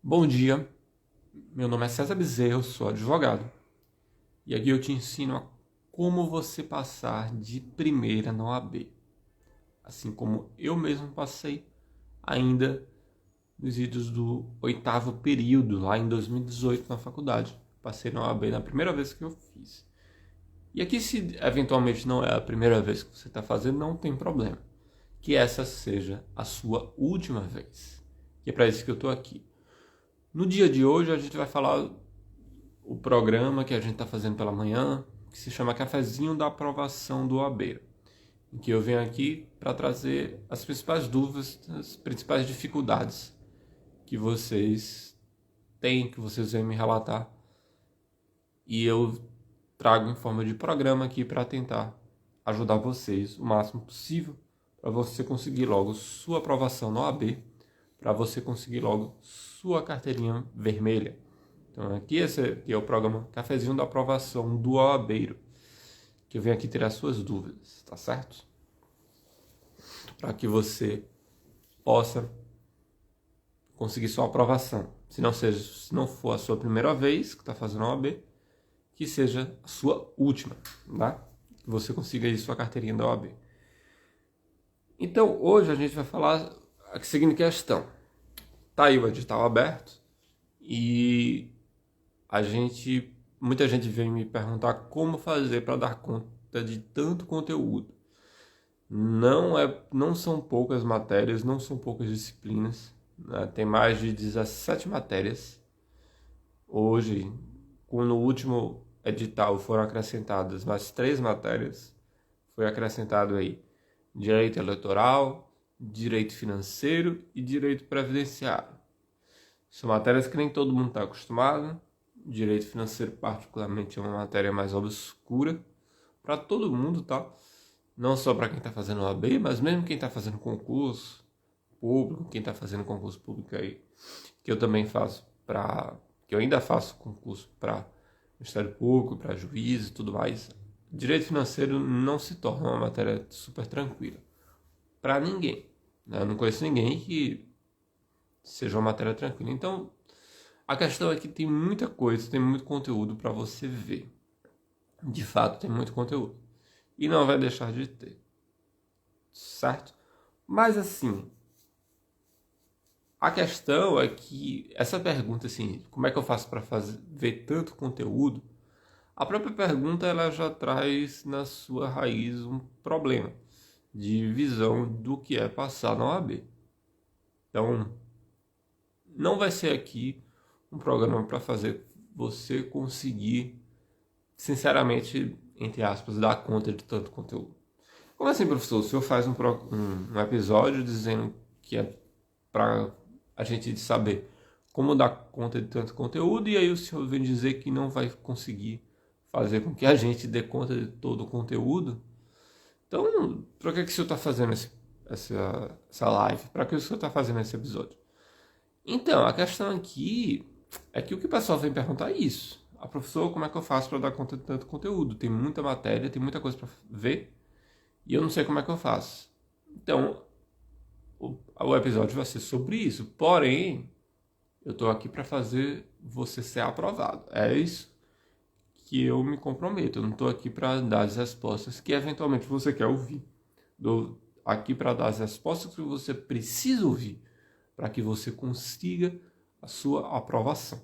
Bom dia, meu nome é César Bezerra, eu sou advogado e aqui eu te ensino a como você passar de primeira na OAB, assim como eu mesmo passei ainda nos vídeos do oitavo período, lá em 2018 na faculdade. Passei na OAB na primeira vez que eu fiz. E aqui, se eventualmente não é a primeira vez que você está fazendo, não tem problema. Que essa seja a sua última vez. Que é para isso que eu estou aqui. No dia de hoje a gente vai falar o programa que a gente está fazendo pela manhã, que se chama Cafezinho da Aprovação do OAB, em que eu venho aqui para trazer as principais dúvidas, as principais dificuldades que vocês têm, que vocês vêm me relatar, e eu trago em forma de programa aqui para tentar ajudar vocês o máximo possível para você conseguir logo sua aprovação no OAB, para você conseguir logo sua carteirinha vermelha. Então esse aqui é o programa Cafezinho da Aprovação do OABeiro, que eu venho aqui tirar suas dúvidas, tá certo? Para que você possa conseguir sua aprovação. Se não for a sua primeira vez que está fazendo a OAB, que seja a sua última, tá? Que você consiga aí sua carteirinha da OAB. Então hoje a gente vai falar a seguinte questão. Tá aí o edital aberto e muita gente vem me perguntar como fazer para dar conta de tanto conteúdo. Não são poucas matérias, não são poucas disciplinas, né? Tem mais de 17 matérias. Hoje, no último edital foram acrescentadas mais 3 matérias. Foi acrescentado aí direito eleitoral, direito financeiro e direito previdenciário. São matérias que nem todo mundo está acostumado. Direito financeiro, particularmente, é uma matéria mais obscura para todo mundo, tá? Não só para quem está fazendo OAB, mas mesmo quem está fazendo concurso público, quem está fazendo concurso público aí, que eu também faço que eu ainda faço concurso para Ministério Público, para juiz e tudo mais. Direito financeiro não se torna uma matéria super tranquila para ninguém, né? Eu não conheço ninguém que seja uma matéria tranquila. Então, a questão é que tem muita coisa, tem muito conteúdo para você ver. De fato, tem muito conteúdo. E não vai deixar de ter. Certo? Mas assim, a questão é que essa pergunta assim, como é que eu faço para ver tanto conteúdo? A própria pergunta ela já traz na sua raiz um problema de visão do que é passar na OAB. Então, não vai ser aqui um programa para fazer você conseguir, sinceramente, entre aspas, dar conta de tanto conteúdo. Como assim, professor? O senhor faz um episódio dizendo que é para a gente saber como dar conta de tanto conteúdo, e aí o senhor vem dizer que não vai conseguir fazer com que a gente dê conta de todo o conteúdo? Então, para que o senhor está fazendo essa live? Para que o senhor está fazendo esse episódio? Então, a questão aqui é que o que o pessoal vem perguntar é isso. A professor, como é que eu faço para dar conta de tanto conteúdo? Tem muita matéria, tem muita coisa para ver e eu não sei como é que eu faço. Então, o episódio vai ser sobre isso. Porém, eu estou aqui para fazer você ser aprovado. É isso que eu me comprometo. Eu não estou aqui para dar as respostas que eventualmente você quer ouvir. Estou aqui para dar as respostas que você precisa ouvir para que você consiga a sua aprovação.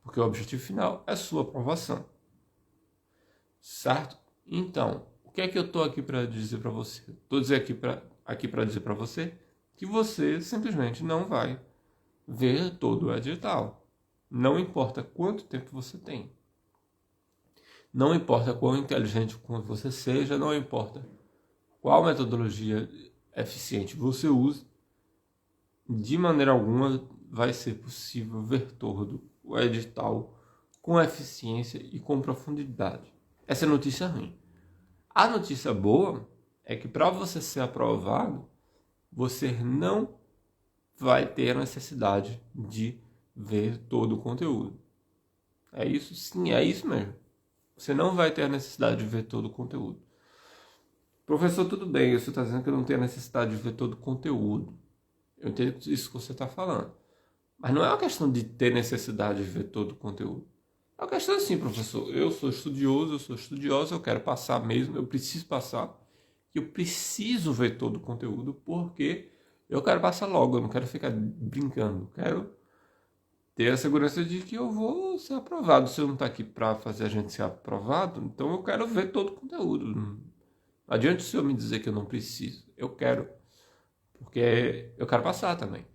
Porque o objetivo final é a sua aprovação. Certo? Então, o que é que eu estou aqui para dizer para você? Estou aqui para dizer para você que você simplesmente não vai ver todo o edital. Não importa quanto tempo você tem. Não importa quão inteligente você seja, não importa qual metodologia eficiente você use, de maneira alguma vai ser possível ver todo o edital com eficiência e com profundidade. Essa é a notícia ruim. A notícia boa é que para você ser aprovado, você não vai ter a necessidade de ver todo o conteúdo. É isso? Sim, é isso mesmo. Você não vai ter a necessidade de ver todo o conteúdo. Professor, tudo bem, você está dizendo que eu não tenho a necessidade de ver todo o conteúdo. Eu entendo isso que você está falando. Mas não é uma questão de ter necessidade de ver todo o conteúdo. É uma questão assim, professor, eu sou estudioso, eu sou estudiosa, eu quero passar mesmo, eu preciso passar. Eu preciso ver todo o conteúdo porque eu quero passar logo, eu não quero ficar brincando. Eu quero ter a segurança de que eu vou ser aprovado. Se eu não estou aqui para fazer a gente ser aprovado, então eu quero ver todo o conteúdo. Não adianta o senhor me dizer que eu não preciso. Eu quero, porque eu quero passar também.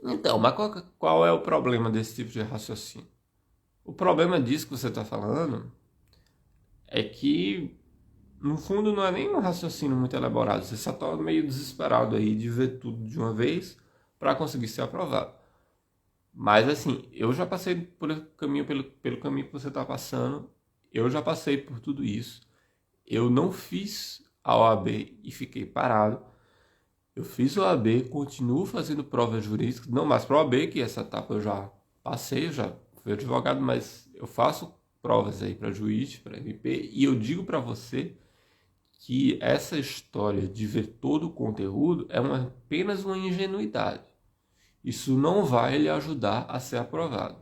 Então, mas qual é o problema desse tipo de raciocínio? O problema disso que você está falando é que, no fundo, não é nem um raciocínio muito elaborado. Você só está meio desesperado aí de ver tudo de uma vez para conseguir ser aprovado. Mas, assim, eu já passei pelo caminho que você está passando. Eu já passei por tudo isso. Eu não fiz a OAB e fiquei parado. Eu fiz o OAB, continuo fazendo provas jurídicas, não mais para o OAB, que essa etapa eu já passei, eu já fui advogado, mas eu faço provas aí para juiz, para MP, e eu digo para você que essa história de ver todo o conteúdo é apenas uma ingenuidade. Isso não vai lhe ajudar a ser aprovado.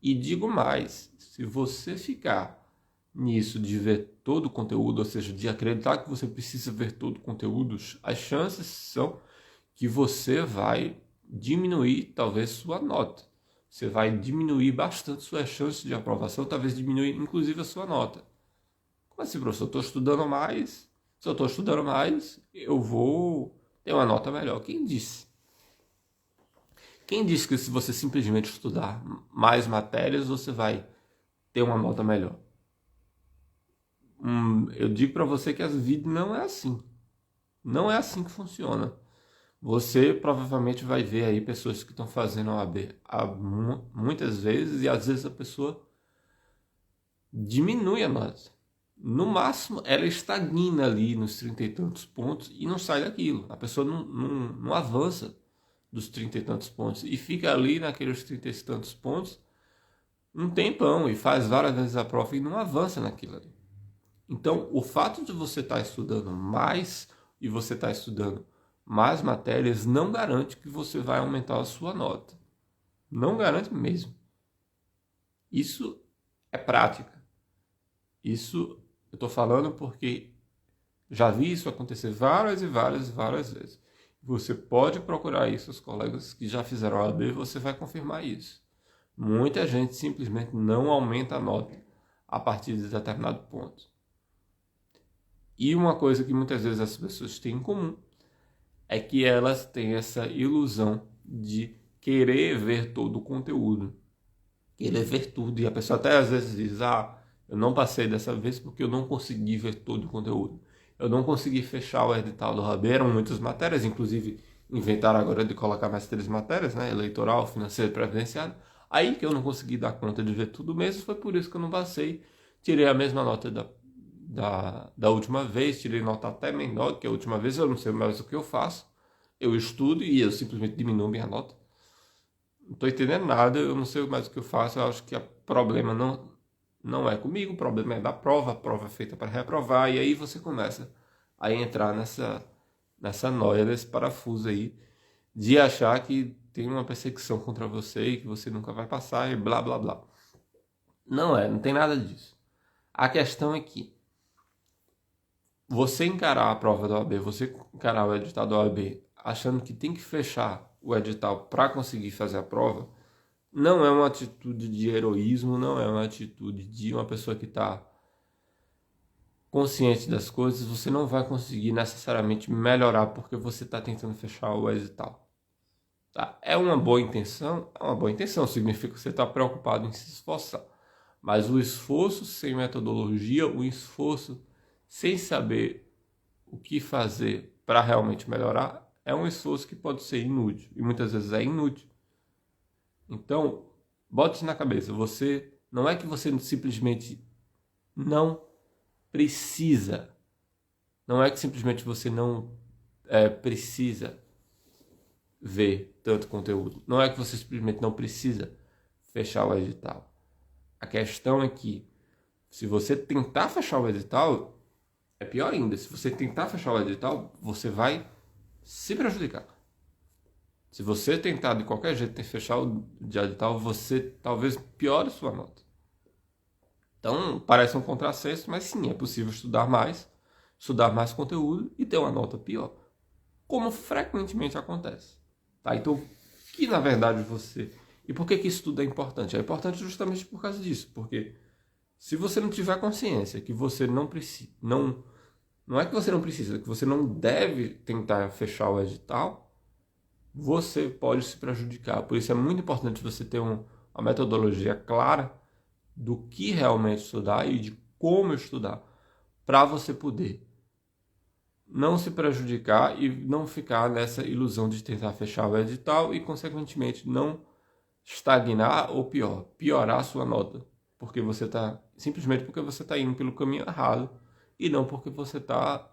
E digo mais, se você ficar nisso de ver todo o conteúdo, ou seja, de acreditar que você precisa ver todo o conteúdo, as chances são que você vai diminuir talvez sua nota. Você vai diminuir bastante suas chances de aprovação, talvez diminuir inclusive a sua nota. Como assim, professor? Eu estou estudando mais. Se eu estou estudando mais, eu vou ter uma nota melhor. Quem disse? Quem disse que se você simplesmente estudar mais matérias, você vai ter uma nota melhor? Eu digo para você que a vida não é assim. Não é assim que funciona. Você provavelmente vai ver aí pessoas que estão fazendo a OAB muitas vezes e às vezes a pessoa diminui a nota. No máximo, ela estagna ali nos 30 e tantos pontos e não sai daquilo. A pessoa não avança dos 30 e tantos pontos e fica ali naqueles 30 e tantos pontos um tempão e faz várias vezes a prova e não avança naquilo ali. Então, o fato de você estar estudando mais e você estar estudando mais matérias não garante que você vai aumentar a sua nota. Não garante mesmo. Isso é prática. Isso eu estou falando porque já vi isso acontecer várias e várias e várias vezes. Você pode procurar aí seus colegas que já fizeram a OAB e você vai confirmar isso. Muita gente simplesmente não aumenta a nota a partir de determinado ponto. E uma coisa que muitas vezes as pessoas têm em comum é que elas têm essa ilusão de querer ver todo o conteúdo, querer ver tudo. E a pessoa até às vezes diz, eu não passei dessa vez porque eu não consegui ver todo o conteúdo. Eu não consegui fechar o edital do OAB, eram muitas matérias, inclusive inventaram agora de colocar mais 3 matérias, né? Eleitoral, financeiro e previdenciário. Aí que eu não consegui dar conta de ver tudo mesmo, foi por isso que eu não passei. Tirei a mesma nota da última vez, tirei nota até menor que a última vez, eu não sei mais o que eu faço. Eu estudo e eu simplesmente diminuo minha nota. Não estou entendendo nada, eu não sei mais o que eu faço, eu acho que o problema não é comigo, o problema é da prova, a prova é feita para reprovar, e aí você começa a entrar nessa noia, nesse parafuso aí, de achar que tem uma perseguição contra você e que você nunca vai passar e blá blá blá. Não tem nada disso. A questão é que você encarar a prova da OAB, você encarar o edital da OAB achando que tem que fechar o edital para conseguir fazer a prova, não é uma atitude de heroísmo, não é uma atitude de uma pessoa que está consciente das coisas. Você não vai conseguir necessariamente melhorar porque você está tentando fechar o edital. Tá? É uma boa intenção? É uma boa intenção, significa que você está preocupado em se esforçar. Mas o esforço sem metodologia, o esforço sem saber o que fazer para realmente melhorar, é um esforço que pode ser inútil. E muitas vezes é inútil. Então, bote isso na cabeça. Não é que você simplesmente não precisa. Não é que simplesmente você não precisa ver tanto conteúdo. Não é que você simplesmente não precisa fechar o edital. A questão é que se você tentar fechar o edital, é pior ainda. Se você tentar fechar o edital, você vai se prejudicar. Se você tentar de qualquer jeito fechar o dia edital, você talvez piore sua nota. Então, parece um contrassenso, mas sim, é possível estudar mais conteúdo e ter uma nota pior, como frequentemente acontece. Tá? Então, que na verdade você... E por que isso tudo é importante? É importante justamente por causa disso, porque se você não tiver consciência que você não precisa, não é que você não precisa, é que você não deve tentar fechar o edital, você pode se prejudicar. Por isso é muito importante você ter uma metodologia clara do que realmente estudar e de como estudar, para você poder não se prejudicar e não ficar nessa ilusão de tentar fechar o edital e, consequentemente, não estagnar ou pior, piorar a sua nota, porque você está simplesmente porque você está indo pelo caminho errado e não porque você está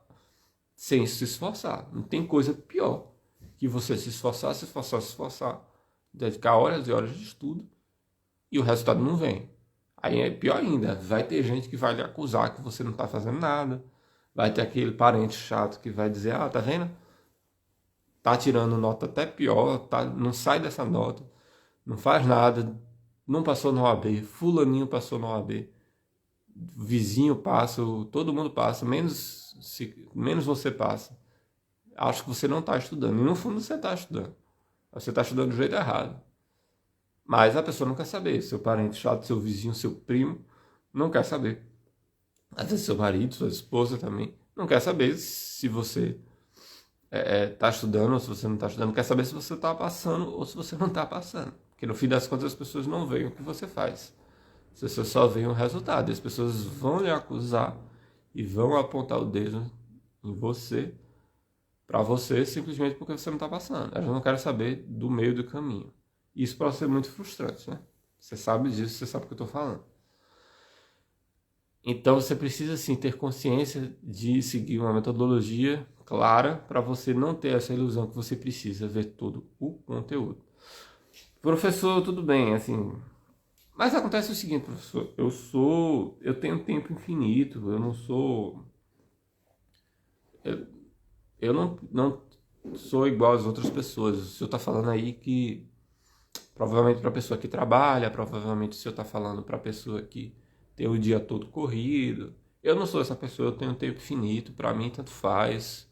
sem se esforçar. Não tem coisa pior que você se esforçar, dedicar horas e horas de estudo e o resultado não vem. Aí é pior ainda, vai ter gente que vai lhe acusar que você não está fazendo nada, vai ter aquele parente chato que vai dizer, tá vendo? Tá tirando nota até pior, tá, não sai dessa nota, não faz nada, não passou no OAB, fulaninho passou no OAB, vizinho passa, todo mundo passa, menos você passa. Acho que você não está estudando, e no fundo você está estudando. Você está estudando do jeito errado. Mas a pessoa não quer saber, seu parente chato, seu vizinho, seu primo, não quer saber. Às vezes seu marido, sua esposa também, não quer saber se você está estudando ou se você não está estudando, quer saber se você está passando ou se você não está passando. Porque no fim das contas as pessoas não veem o que você faz. As pessoas só veem o resultado. E as pessoas vão lhe acusar e vão apontar o dedo em você, para você, simplesmente porque você não está passando. Elas não querem saber do meio do caminho. Isso pode ser muito frustrante, né? Você sabe disso, você sabe o que eu estou falando. Então você precisa sim ter consciência de seguir uma metodologia clara para você não ter essa ilusão que você precisa ver todo o conteúdo. Professor, tudo bem, assim, mas acontece o seguinte, professor, eu tenho tempo infinito, eu não sou, eu não sou igual às outras pessoas. O senhor está falando aí que provavelmente para a pessoa que trabalha, provavelmente o senhor está falando para a pessoa que tem o dia todo corrido. Eu não sou essa pessoa, eu tenho tempo finito, para mim tanto faz.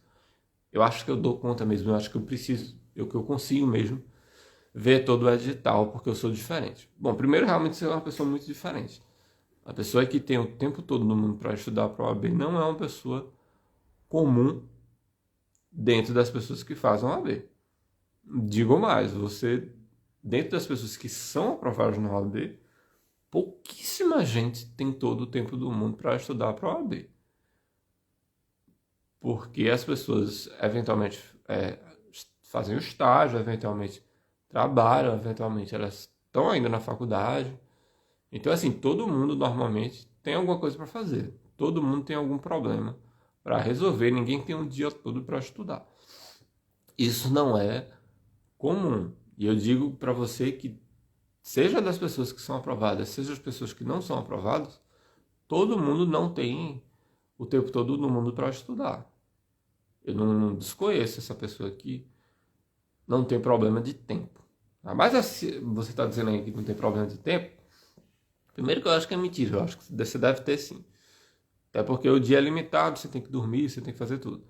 Eu acho que eu dou conta mesmo, eu acho que eu preciso, que eu consigo mesmo ver todo o edital, porque eu sou diferente. Bom, primeiro, realmente você é uma pessoa muito diferente. A pessoa que tem o tempo todo no mundo para estudar para a OAB não é uma pessoa comum dentro das pessoas que fazem a OAB. Digo mais, você, dentro das pessoas que são aprovadas na OAB, pouquíssima gente tem todo o tempo do mundo para estudar para a OAB. Porque as pessoas, eventualmente, fazem o estágio, eventualmente trabalham, eventualmente elas estão ainda na faculdade. Então, assim, todo mundo normalmente tem alguma coisa para fazer. Todo mundo tem algum problema para resolver. Ninguém tem um dia todo para estudar. Isso não é comum. E eu digo para você que, seja das pessoas que são aprovadas, seja das pessoas que não são aprovadas, todo mundo não tem o tempo todo no mundo para estudar. Eu não desconheço essa pessoa que não tem problema de tempo. Mas você está dizendo aí que não tem problema de tempo? Primeiro que eu acho que é mentira, eu acho que você deve ter sim. Até porque o dia é limitado, você tem que dormir, você tem que fazer tudo.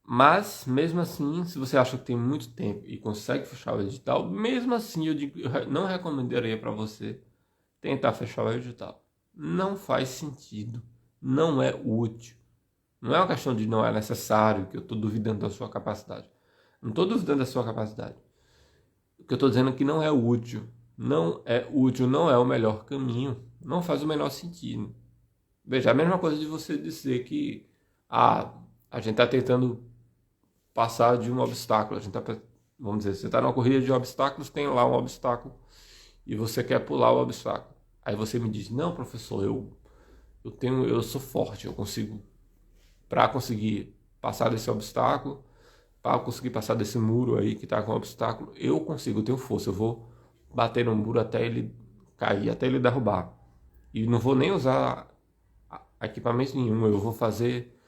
Mas, mesmo assim, se você acha que tem muito tempo e consegue fechar o edital, mesmo assim eu não recomendaria para você tentar fechar o edital. Não faz sentido. Não é útil. Não é uma questão de não é necessário, que eu estou duvidando da sua capacidade. Não estou duvidando da sua capacidade. O que eu estou dizendo é que não é útil. Não é útil, não é o melhor caminho. Não faz o menor sentido. Veja, a mesma coisa de você dizer que a gente está tentando passar de um obstáculo. Vamos dizer, você está numa corrida de obstáculos, tem lá um obstáculo e você quer pular o obstáculo. Aí você me diz, não, professor, eu sou forte, eu consigo, para conseguir passar desse obstáculo, para conseguir passar desse muro aí que está com o obstáculo, eu consigo, eu tenho força, eu vou bater no muro até ele cair, até ele derrubar. E não vou nem usar equipamento nenhum, eu vou fazer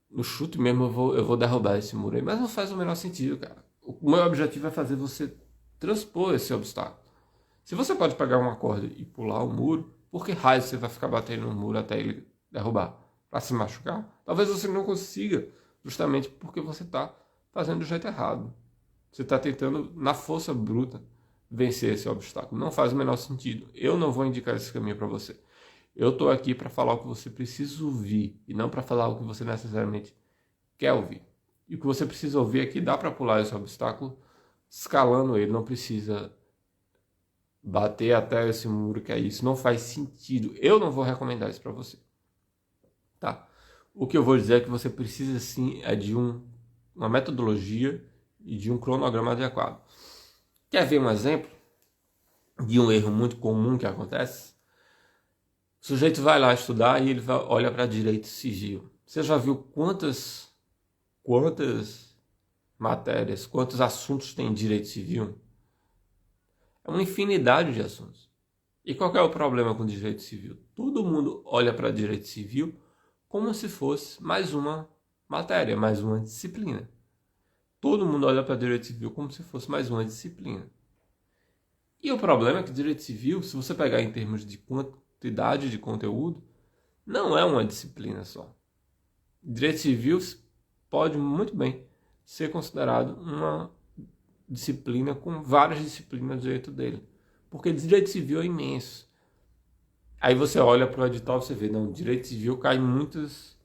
no chute mesmo eu vou derrubar esse muro aí. Mas não faz o menor sentido, cara. O meu objetivo é fazer você transpor esse obstáculo. Se você pode pegar uma corda e pular o muro, por que raio você vai ficar batendo no muro até ele derrubar? Para se machucar? Talvez você não consiga, justamente porque você está fazendo do jeito errado. Você está tentando, na força bruta, vencer esse obstáculo. Não faz o menor sentido. Eu não vou indicar esse caminho para você. Eu estou aqui para falar o que você precisa ouvir e não para falar o que você necessariamente quer ouvir. E o que você precisa ouvir é que dá para pular esse obstáculo escalando ele. Não precisa bater até esse muro, que é isso. Não faz sentido. Eu não vou recomendar isso para você. Tá? O que eu vou dizer é que você precisa sim é de uma metodologia e de um cronograma adequado. Quer ver um exemplo de um erro muito comum que acontece? O sujeito vai lá estudar e ele olha para direito civil. Você já viu quantas matérias, quantos assuntos tem direito civil? É uma infinidade de assuntos. E qual é o problema com direito civil? Todo mundo olha para direito civil como se fosse mais uma matéria, mais uma disciplina. Todo mundo olha para direito civil como se fosse mais uma disciplina. E o problema é que direito civil, se você pegar em termos de quantidade de conteúdo, não é uma disciplina só. Direito civil pode muito bem ser considerado uma disciplina com várias disciplinas dentro dele. Porque direito civil é imenso. Aí você olha para o edital e você vê, não, direito civil cai muitas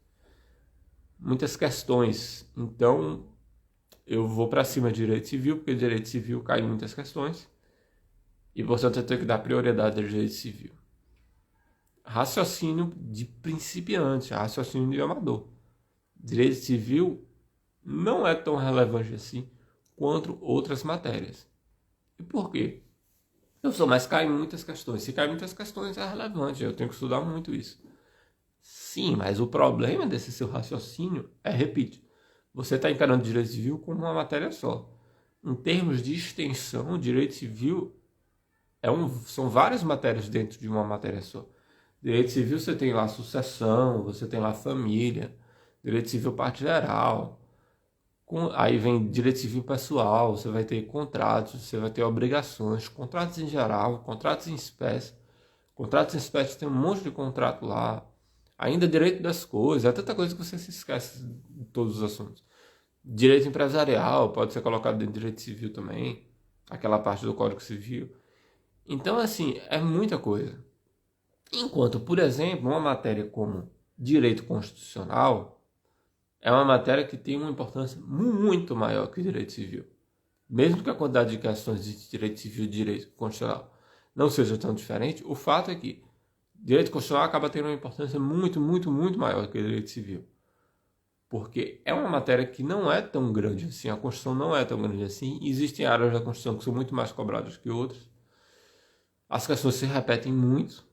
questões. Então, eu vou para cima de direito civil, porque direito civil cai muitas questões. E você vai ter que dar prioridade ao direito civil. Raciocínio de principiante, raciocínio de amador. Direito civil não é tão relevante assim quanto outras matérias. E por quê? Mas cai muitas questões. Se cai muitas questões é relevante, eu tenho que estudar muito isso. Sim, mas o problema desse seu raciocínio é, repito, você está encarando direito civil como uma matéria só. Em termos de extensão, direito civil são várias matérias dentro de uma matéria só. Direito civil você tem lá sucessão, você tem lá família, direito civil parte geral. Aí vem direito civil pessoal, você vai ter contratos, você vai ter obrigações, contratos em geral, contratos em espécie. Contratos em espécie tem um monte de contrato lá. Ainda direito das coisas, é tanta coisa que você se esquece de todos os assuntos. Direito empresarial pode ser colocado dentro de direito civil também, aquela parte do Código Civil. Então, assim, é muita coisa. Enquanto, por exemplo, uma matéria como direito constitucional é uma matéria que tem uma importância muito maior que o direito civil. Mesmo que a quantidade de questões de direito civil e direito constitucional não seja tão diferente, o fato é que direito constitucional acaba tendo uma importância muito, muito, muito maior que o direito civil. Porque é uma matéria que não é tão grande assim, a Constituição não é tão grande assim, existem áreas da Constituição que são muito mais cobradas que outras, as questões se repetem muito.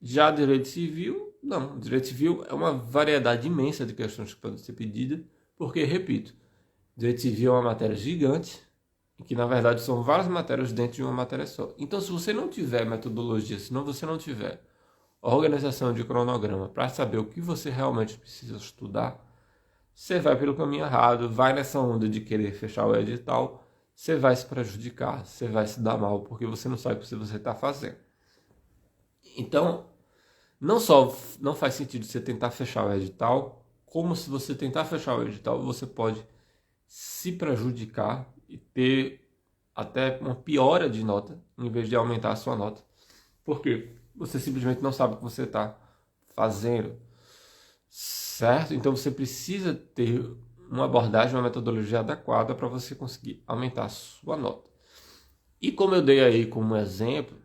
Já direito civil, não. Direito civil é uma variedade imensa de questões que podem ser pedidas, porque, repito, direito civil é uma matéria gigante, e que na verdade são várias matérias dentro de uma matéria só. Então, se você não tiver metodologia, se você não tiver organização de cronograma para saber o que você realmente precisa estudar, você vai pelo caminho errado, vai nessa onda de querer fechar o edital, você vai se prejudicar, você vai se dar mal, porque você não sabe o que você está fazendo. Então, não faz sentido você tentar fechar o edital, como se você tentar fechar o edital, você pode se prejudicar e ter até uma piora de nota, em vez de aumentar a sua nota. Por quê? Você simplesmente não sabe o que você está fazendo, certo? Então você precisa ter uma abordagem, uma metodologia adequada para você conseguir aumentar a sua nota. E como eu dei aí como exemplo,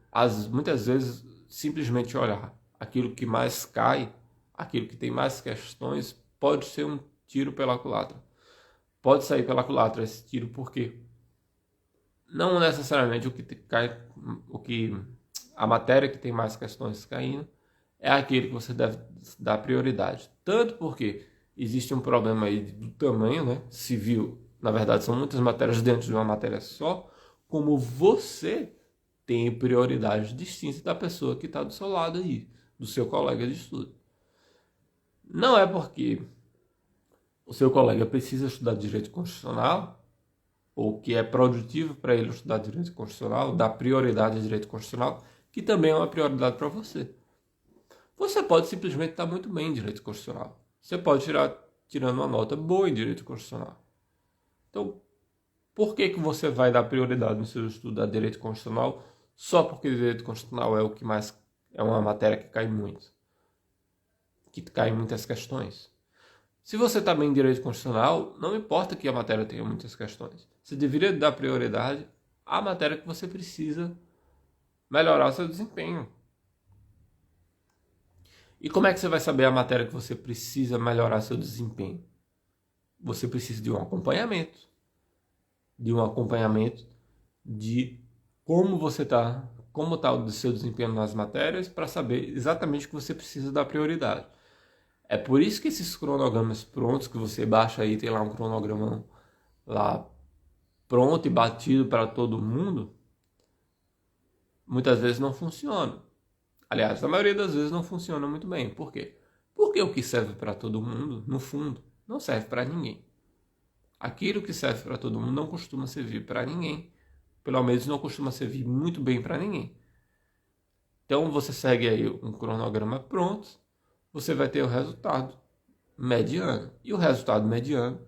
muitas vezes simplesmente olhar aquilo que mais cai, aquilo que tem mais questões, pode ser um tiro pela culatra. Pode sair pela culatra esse tiro, porque não necessariamente a matéria que tem mais questões caindo é aquele que você deve dar prioridade. Tanto porque existe um problema aí do tamanho, né? Civil, na verdade, são muitas matérias dentro de uma matéria só, como você tem prioridade distinta da pessoa que está do seu lado aí, do seu colega de estudo. Não é porque o seu colega precisa estudar direito constitucional, ou que é produtivo para ele estudar direito constitucional, dar prioridade ao direito constitucional, que também é uma prioridade para você. Você pode simplesmente estar muito bem em direito constitucional. Você pode tirando uma nota boa em direito constitucional. Então, por que você vai dar prioridade no seu estudo a direito constitucional só porque direito constitucional é o que mais é uma matéria que cai muito, que cai em muitas questões? Se você está bem em direito constitucional, não importa que a matéria tenha muitas questões. Você deveria dar prioridade à matéria que você precisa melhorar o seu desempenho. E como é que você vai saber a matéria que você precisa melhorar seu desempenho? Você precisa de um acompanhamento. De como você está, como está o seu desempenho nas matérias, para saber exatamente o que você precisa dar prioridade. É por isso que esses cronogramas prontos que você baixa aí, tem lá um cronograma lá pronto e batido para todo mundo, muitas vezes não funciona. Aliás, a maioria das vezes não funciona muito bem. Por quê? Porque o que serve para todo mundo, no fundo, não serve para ninguém. Aquilo que serve para todo mundo não costuma servir para ninguém. Pelo menos não costuma servir muito bem para ninguém. Então você segue aí um cronograma pronto, você vai ter o resultado mediano. E o resultado mediano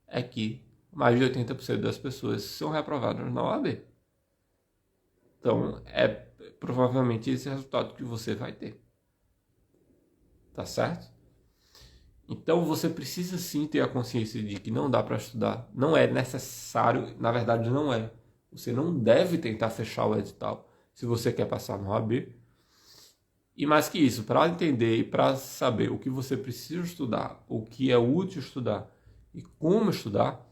é que mais de 80% das pessoas são reprovadas na OAB. Então é provavelmente esse resultado que você vai ter. Tá certo? Então você precisa sim ter a consciência de que não dá para estudar. Não é necessário, na verdade não é. Você não deve tentar fechar o edital se você quer passar no OAB. E mais que isso, para entender e para saber o que você precisa estudar, o que é útil estudar e como estudar,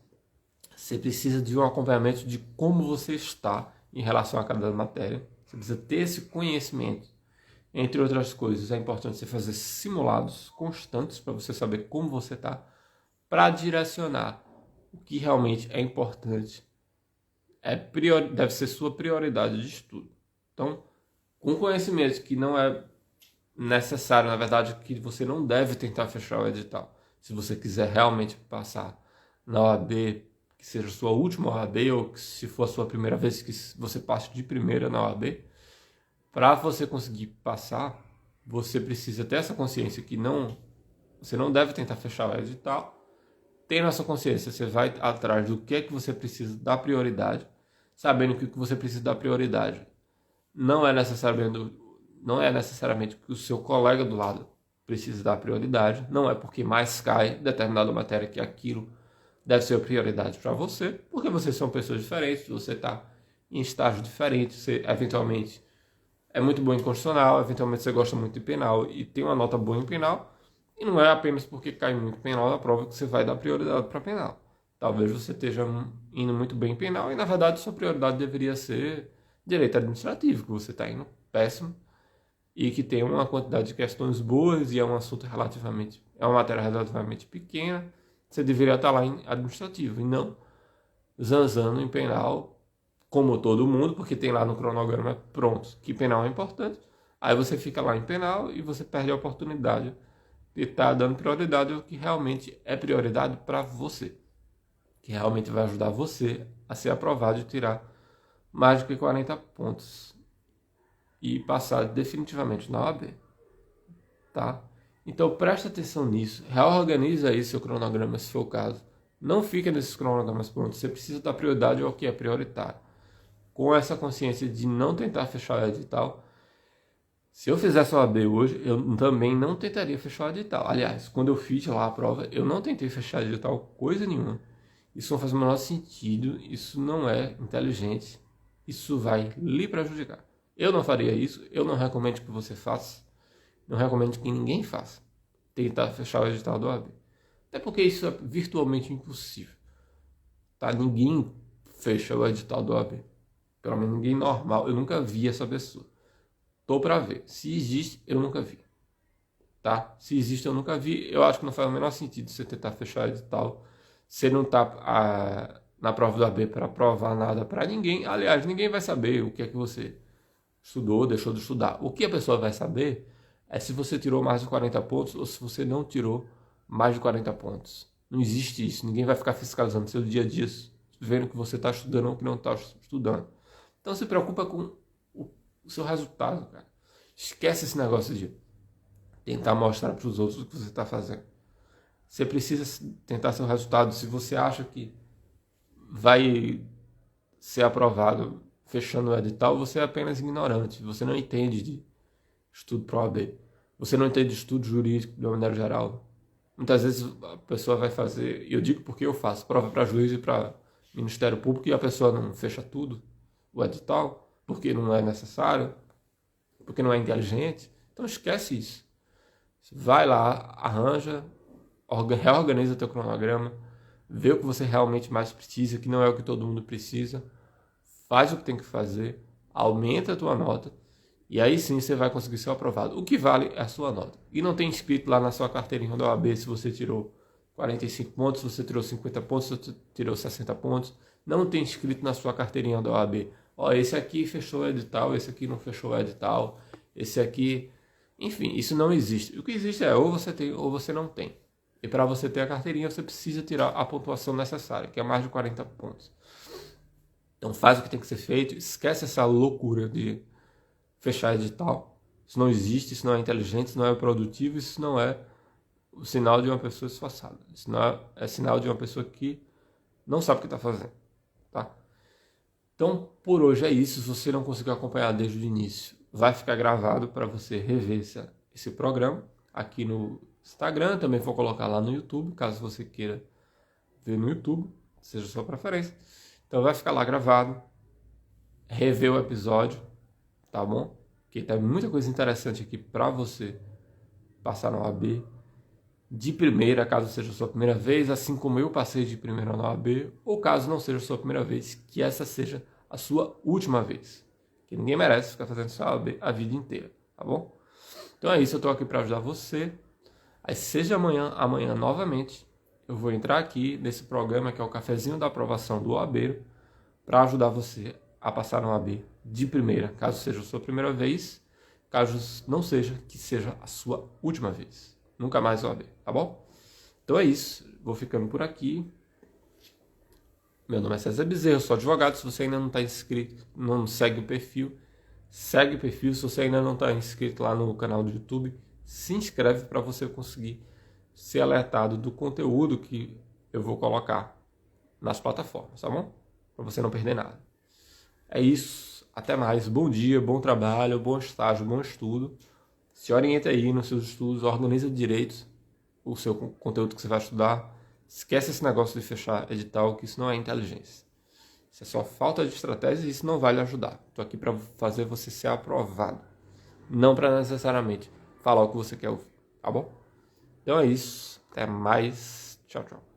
você precisa de um acompanhamento de como você está em relação a cada matéria. Você precisa ter esse conhecimento. Entre outras coisas, é importante você fazer simulados constantes para você saber como você está, para direcionar o que realmente é importante. Deve ser sua prioridade de estudo. Então, com conhecimento que não é necessário, na verdade, que você não deve tentar fechar o edital. Se você quiser realmente passar na OAB, que seja sua última OAB, ou que se for a sua primeira vez, que você passe de primeira na OAB, para você conseguir passar, você precisa ter essa consciência que você não deve tentar fechar o edital. Tendo essa consciência, você vai atrás do que é que você precisa dar prioridade, sabendo que o que você precisa dar prioridade não é necessariamente que o seu colega do lado precisa dar prioridade, não é porque mais cai determinada matéria que aquilo deve ser prioridade para você, porque vocês são pessoas diferentes, você está em estágio diferente, você eventualmente é muito bom em constitucional, eventualmente você gosta muito de penal e tem uma nota boa em penal, e não é apenas porque cai muito penal na prova que você vai dar prioridade para penal. Talvez você esteja indo muito bem em penal e na verdade sua prioridade deveria ser direito administrativo, que você está indo péssimo e que tem uma quantidade de questões boas e é um assunto é uma matéria relativamente pequena, você deveria estar lá em administrativo e não zanzando em penal como todo mundo, porque tem lá no cronograma pronto que penal é importante. Aí você fica lá em penal e você perde a oportunidade de estar dando prioridade ao que realmente é prioridade para você, que realmente vai ajudar você a ser aprovado e tirar mais do que 40 pontos e passar definitivamente na OAB, tá? Então preste atenção nisso, reorganiza aí seu cronograma se for o caso. Não fica nesses cronogramas prontos, você precisa dar prioridade ao que é prioritário. Com essa consciência de não tentar fechar o edital, se eu fizesse a OAB hoje, eu também não tentaria fechar o edital. Aliás, quando eu fiz lá a prova, eu não tentei fechar o edital coisa nenhuma. Isso não faz o menor sentido, isso não é inteligente, isso vai lhe prejudicar. Eu não faria isso, eu não recomendo que você faça, não recomendo que ninguém faça, tentar fechar o edital do OAB. Até porque isso é virtualmente impossível. Tá? Ninguém fecha o edital do OAB. Pelo menos ninguém normal, eu nunca vi essa pessoa. Tô para ver. Se existe, eu nunca vi. Tá? Se existe, eu nunca vi. Eu acho que não faz o menor sentido você tentar fechar o edital. Você não tá na prova do AB para provar nada para ninguém. Aliás, ninguém vai saber o que é que você estudou, deixou de estudar. O que a pessoa vai saber é se você tirou mais de 40 pontos ou se você não tirou mais de 40 pontos. Não existe isso. Ninguém vai ficar fiscalizando seu dia a dia, vendo que você está estudando ou que não está estudando. Então se preocupa com o seu resultado, cara. Esquece esse negócio de tentar mostrar para os outros o que você está fazendo. Você precisa tentar seu resultado. Se você acha que vai ser aprovado fechando o edital, você é apenas ignorante. Você não entende de estudo para OAB. Você não entende de estudo jurídico de uma maneira geral. Muitas vezes a pessoa vai fazer, e eu digo porque eu faço, prova para juiz e para Ministério Público e a pessoa não fecha tudo, o edital, porque não é necessário, porque não é inteligente. Então esquece isso. Vai lá, arranja, reorganiza teu cronograma, vê o que você realmente mais precisa, que não é o que todo mundo precisa, faz o que tem que fazer, aumenta a tua nota, e aí sim você vai conseguir ser aprovado. O que vale é a sua nota. E não tem escrito lá na sua carteirinha da OAB se você tirou 45 pontos, se você tirou 50 pontos, se você tirou 60 pontos. Não tem escrito na sua carteirinha da OAB. Ó, esse aqui fechou o edital, esse aqui não fechou o edital, esse aqui... Enfim, isso não existe. O que existe é ou você tem ou você não tem. E para você ter a carteirinha, você precisa tirar a pontuação necessária, que é mais de 40 pontos. Então faz o que tem que ser feito, esquece essa loucura de fechar edital. Isso não existe, isso não é inteligente, isso não é produtivo, isso não é o sinal de uma pessoa esforçada. Isso não é sinal de uma pessoa que não sabe o que está fazendo. Tá? Então, por hoje é isso. Se você não conseguiu acompanhar desde o início, vai ficar gravado para você rever esse programa aqui no Instagram. Também vou colocar lá no YouTube, caso você queira ver no YouTube, seja a sua preferência. Então vai ficar lá gravado. Rever o episódio, tá bom? Porque tem muita coisa interessante aqui para você passar na OAB de primeira, caso seja a sua primeira vez, assim como eu passei de primeira na OAB, ou caso não seja a sua primeira vez, que essa seja a sua última vez. Que ninguém merece ficar fazendo sua OAB a vida inteira, tá bom? Então é isso, eu tô aqui para ajudar você. Às 6 da manhã, amanhã novamente, eu vou entrar aqui nesse programa que é o cafezinho da aprovação do OABeiro, para ajudar você a passar na OAB de primeira, caso seja a sua primeira vez, caso não seja, que seja a sua última vez. Nunca mais OAB, tá bom? Então é isso, vou ficando por aqui. Meu nome é César Bezerra, sou advogado. Se você ainda não está inscrito, não segue o perfil, segue o perfil. Se você ainda não está inscrito lá no canal do YouTube, se inscreve para você conseguir ser alertado do conteúdo que eu vou colocar nas plataformas, tá bom? Para você não perder nada. É isso, até mais, bom dia, bom trabalho, bom estágio, bom estudo. Se orienta aí nos seus estudos, organiza direito o seu conteúdo que você vai estudar. Esquece esse negócio de fechar edital, que isso não é inteligência. Isso é só falta de estratégia e isso não vai lhe ajudar. Estou aqui para fazer você ser aprovado, não para necessariamente falar o que você quer ouvir, tá bom? Então é isso, até mais, tchau, tchau.